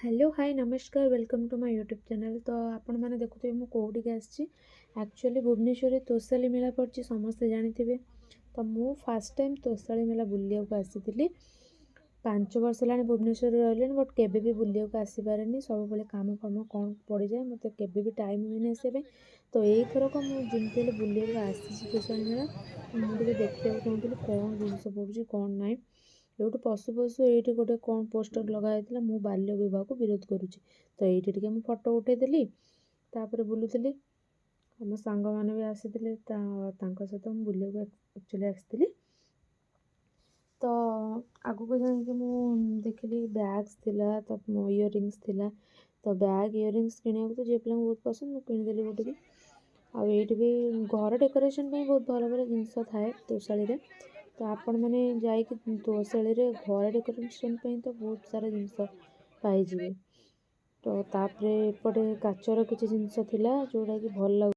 Hello hi नमस्कार welcome to my YouTube channel. तो आपण मैंने देखुए मुझे कौटिक आक्चुअली भुवनेश्वर तोषाली मेला पड़ी समस्ते जानी। तो मु फास्ट टाइम तोषाली मेला बुलिया को आसी 5 वर्ष है भुवनेश्वर रही बट केबे भी बुलिया को आसीपारे सब कम फाम कौन पड़ जाए मत के टाइम हुए से। तो यहीथरक मुझे बुलिया को आसी तोषाली मेला मुझे देखा चाहूँगी कौन जिनस पड़ू कौन ना एठू पशु पशु ये गोटे कौन पोस्टर लगाई मु बाल्य विवाह को विरोध करुच्ची। तो ये मुझे फोटो उठेदेली तापर बुलूली आम सांग मैंने भी आसी सहित मुझे बुलिया एक्चुअली आसी। तो आगू जाकि देखिली बैग्स थिला तो इयरिंग्स थिला। तो बैग इयरिंग्स किणा तो झील पे बहुत पसंद मुझे किनीदेली गोटे भी आईटी भी घर डेकोरेशन बहुत भल भल जिनस थाए तोषाली। तो आपण मैंने जाकि तोषाली घर डेकोरेशन तो बहुत सारा जिनस पाइबे। तो तापरे एपटे काचर किसी जिनस थिला जोड़ा कि भल लग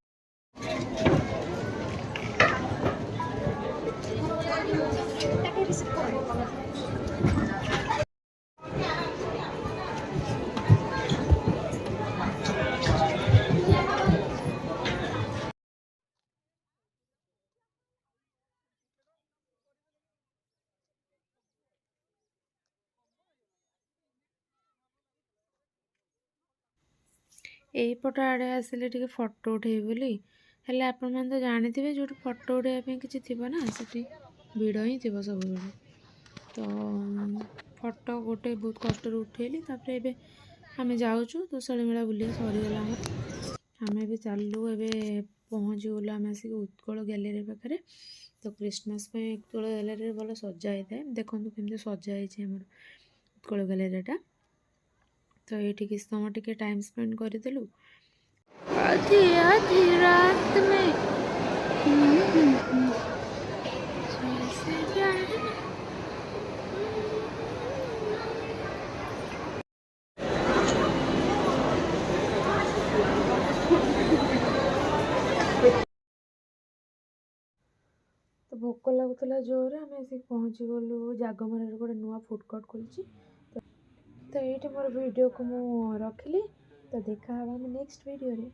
यहीपट आड़े आसिले टे फोटो उठे बोली हेल्ले आपण मैंने तो जानी जो फोटो उठाइबा किसी थी ना से भिड़ ही थी सब बेले। तो फोटो गोटे बहुत कष्ट उठेली तापर आम जाऊँ तोषाली मेला बुलिया सरीगला आम ए चलू ए पहुँची गलु आम आसिक उत्कल गैलेरी पाखे। तो क्रिसमस उत्कल गैलेरी भल सजा होता है देखो केमती सजा होमर उत्कल गैलेरीटा। तो ये किसी समय टे टाइम स्पेंड करदेलु आधी आधी रात में तो भोक लगुला जोर आम आसिक पहुँची गलु जागमर गोटे नुआ फुडकोर्ट खोली। तो ये मोर वीडियो को मु रखिली। तो देखा नेक्स्ट वीडियो रे।